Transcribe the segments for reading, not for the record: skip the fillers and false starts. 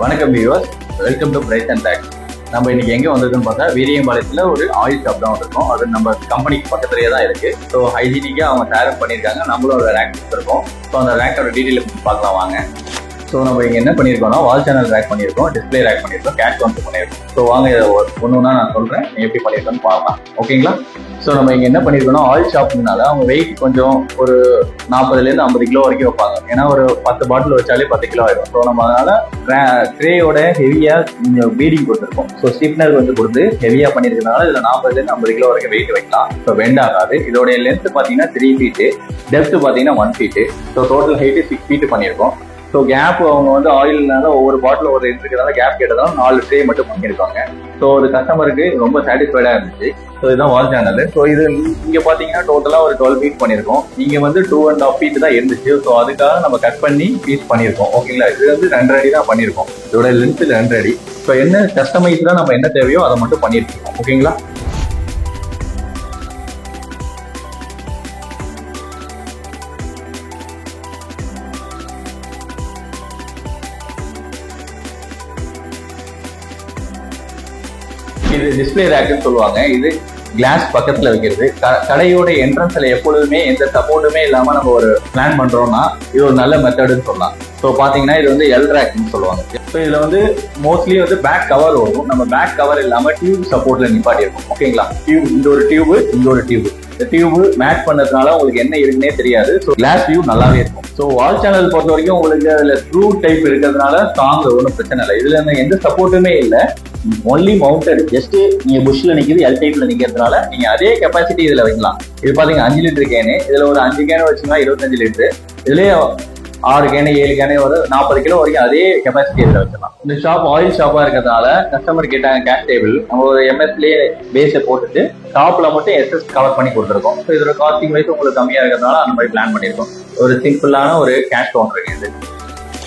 வணக்கம் viewers, welcome to price and talks. நம்ம இன்னைக்கு எங்கே வந்திருக்குன்னு பார்த்தா வீரியம்பாளையத்தில் ஒரு ஆயில் ஷாப் தான் வந்திருக்கோம். அது நம்ம கம்பெனிக்கு பக்கத்துலேயே தான் இருக்குது. ஸோ ஹைஜீனிக்காக அவங்க டேரப் பண்ணியிருக்காங்க. நம்மளும் ஒரு ரேக் கொடுத்துருக்கோம். ஸோ அந்த ரேக்கோட டீட்டெயில் பார்க்கலாம் வாங்க. ஸோ நம்ம இங்கே என்ன பண்ணியிருக்கோம்னா வால் சேனல் ரேக் பண்ணியிருக்கோம், டிஸ்பிளே ரேக் பண்ணியிருக்கோம், கேஷ் கவுண்டர் பண்ணியிருக்கோம். ஸோ வாங்க இதை ஒன்று ஒன்றா நான் சொல்கிறேன், எப்படி பண்ணியிருக்கோன்னு பார்க்கலாம். ஓகேங்களா? ஸோ நம்ம இங்கே என்ன பண்ணியிருக்கோம்னா ஆயில் ஷாப்புனால அவங்க வெயிட் கொஞ்சம் ஒரு 40லேருந்து 50 கிலோ வரைக்கும் வைப்பாங்க. ஏன்னா ஒரு 10 பாட்டில் வச்சாலே 10 கிலோ ஆயிடும். ஸோ நம்ம அதனால ட்ரேயோட ஹெவியாக கொஞ்சம் பீடிங் கொடுத்துருக்கோம். ஸோ ஸ்டிப்னர் வந்து கொடுத்து ஹெவியாக பண்ணியிருக்கனால இதில் 40லேருந்து 50 கிலோ வரைக்கும் வெயிட் வைக்கலாம். ஸோ பெண்ட் ஆகாது. இதோடைய லென்த் பார்த்தீங்கன்னா 3 ஃபீட்டு, டெப்த் பார்த்தீங்கன்னா 1 feet. So total height 6 feet பண்ணியிருக்கோம். ஸோ கேப் அவங்க வந்து ஆயில்னால ஒவ்வொரு பாட்டில் ஒரு இருக்கிறதால கேப் கேட்டதால 4 ட்ரே மட்டும் பண்ணியிருக்காங்க. ஸோ ஒரு கஸ்டமருக்கு ரொம்ப சாட்டிஸ்ஃபைடாக இருந்துச்சு. ஸோ இதுதான் வால் சேனல். ஸோ இது இங்கே பார்த்தீங்கன்னா டோட்டலாக ஒரு 12 ஃபீட் பண்ணியிருக்கோம். இங்கே வந்து 2.5 ஃபீட் தான் இருந்துச்சு. ஸோ அதுக்காக நம்ம கட் பண்ணி பீஸ் பண்ணியிருக்கோம். ஓகேங்களா? இது வந்து 2 அடி தான் பண்ணியிருக்கோம். இதோட லென்த் 2 அடி. ஸோ என்ன கஸ்டமைஸ் தான் நம்ம என்ன தேவையோ அதை மட்டும் பண்ணியிருக்கோம். ஓகேங்களா? இது டிஸ்பிளே ரேக்குன்னு சொல்லுவாங்க. இது கிளாஸ் பக்கத்துல வைக்கிறது. கடையோட என்ட்ரன்ஸ்ல எப்பொழுதுமே எந்த சப்போர்ட்டுமே இல்லாம நம்ம ஒரு பிளான் பண்றோம்னா இது ஒரு நல்ல மெத்தடுன்னு சொல்லலாம். ஸோ பாத்தீங்கன்னா இது வந்து எல் ரேக்னு சொல்லுவாங்க. ஸோ இதுல வந்து மோஸ்ட்லி வந்து பேக் கவர் வரும். நம்ம பேக் கவர் இல்லாம டியூப் சப்போர்ட்ல நிப்பாட்டி இருக்கும். ஓகேங்களா? டியூப், இந்த ஒரு டியூப், இந்த ஒரு டியூப். இந்த டியூப் மேட்ச் பண்ணதுனால உங்களுக்கு என்ன இருக்குன்னே தெரியாது. ஸோ கிளாஸ் வியூ நல்லாவே இருக்கும். ஸோ வால் சேனல் பொறுத்த வரைக்கும் உங்களுக்கு அதுல ஸ்க்ரூ டைப் இருக்கிறதுனால ஸ்ட்ராங் ஒன்றும் பிரச்சனை இல்லை. இதுல எந்த சப்போர்ட்டுமே இல்லை. Only mounted. ஜஸ்ட் நீங்க புஷ்ல நிக்கிறது, எல் டைப்ல நிக்கிறதுனால நீங்க அதே கெப்பாசிட்டி இதுல வைக்கலாம். இது பாத்தீங்க 5 லிட்டர் கேனு. இதுல ஒரு 5 கேனு வச்சுன்னா 25 லிட்டர். இதுலயே 6 கேனு 7 கேனு ஒரு 40 கிலோ வரைக்கும் அதே கெப்பாசிட்டி இதுல வச்சிடலாம். இந்த ஷாப் ஆயில் ஷாப்பா இருக்கிறதுனால கஸ்டமர் கேட்டாங்க கேஷ் டேபிள். நம்ம ஒரு எம்எஸ்லயே பேஸை போட்டுட்டு டாப்ல மட்டும் எஸ்எஸ் கவர் பண்ணி கொடுத்துருக்கோம். ஸோ இதோட காஸ்டிங் வைஸ் உங்களுக்கு கம்மியா இருக்கிறதுனால அந்த மாதிரி பிளான் பண்ணிருக்கோம். ஒரு சிம்பிளான ஒரு கேஷ் கவுண்டர் இது.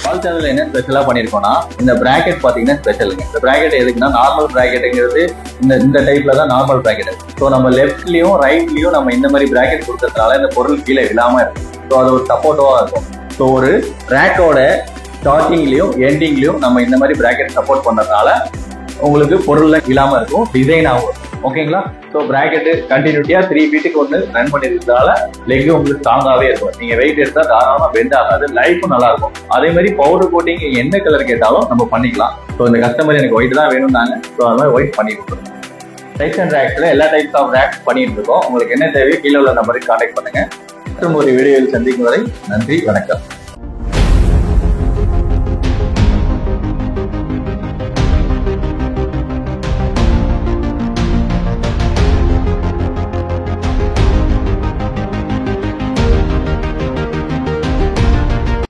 வால் சேனல் என்ன ஸ்பெஷலா பண்ணிருக்கோம்னா இந்த பிராக்கெட் பாத்தீங்கன்னா ஸ்பெஷலுங்க. இந்த பிராக்கெட் எதுக்குன்னா நார்மல் பிராக்கெட்டுங்கிறது இந்த டைப்ல தான் நார்மல் பிராக்கெட். ஸோ நம்ம லெஃப்ட்லயும் ரைட்லயும் நம்ம இந்த மாதிரி பிராக்கெட் கொடுக்கறதுனால இந்த பொருள் கீழே விழாம இருக்கும். ஸோ அது ஒரு சப்போர்ட்டிவா இருக்கும். ஸோ ஒரு ரேக்கோட ஸ்டார்டிங்லயும் எண்டிங்லயும் நம்ம இந்த மாதிரி பிராக்கெட் சப்போர்ட் பண்றதுனால உங்களுக்கு பொருள்ல இல்லாம இருக்கும், டிசைன் ஆகும். ஓகேங்களா? ஸோ பிராக்கெட் கண்டினியூட்டியா 3 ஃபீட்டுக்கு ஒன்று ரன் பண்ணிருக்கிறதால லெக் உங்களுக்கு ஸ்ட்ராங்காவே இருக்கும். நீங்க வெயிட் எடுத்தா தாராளமா பெண்ட் ஆகாது, லைஃபும் நல்லா இருக்கும். அதே மாதிரி பவுடர் கோட்டிங் என்ன கலர் கேட்டாலும் நம்ம பண்ணிக்கலாம். ஸோ இந்த கஸ்டமர் எனக்கு ஒயிட் தான் வேணும்னாங்க. ஸோ அது மாதிரி ஒயிட் பண்ணி கொடுத்துருக்கோம். டைப்ஸ் அண்ட் ரேக்ஸ்ல எல்லா டைப்ஸ் ஆஃப் ரேக்ஸ் பண்ணிட்டு இருக்கோம். உங்களுக்கு என்ன தேவையோ கீழே உள்ள நம்பருக்கு கான்டாக்ட் பண்ணுங்க. மற்றும் ஒரு வீடியோவில் சந்திக்கும் வரை நன்றி, வணக்கம்.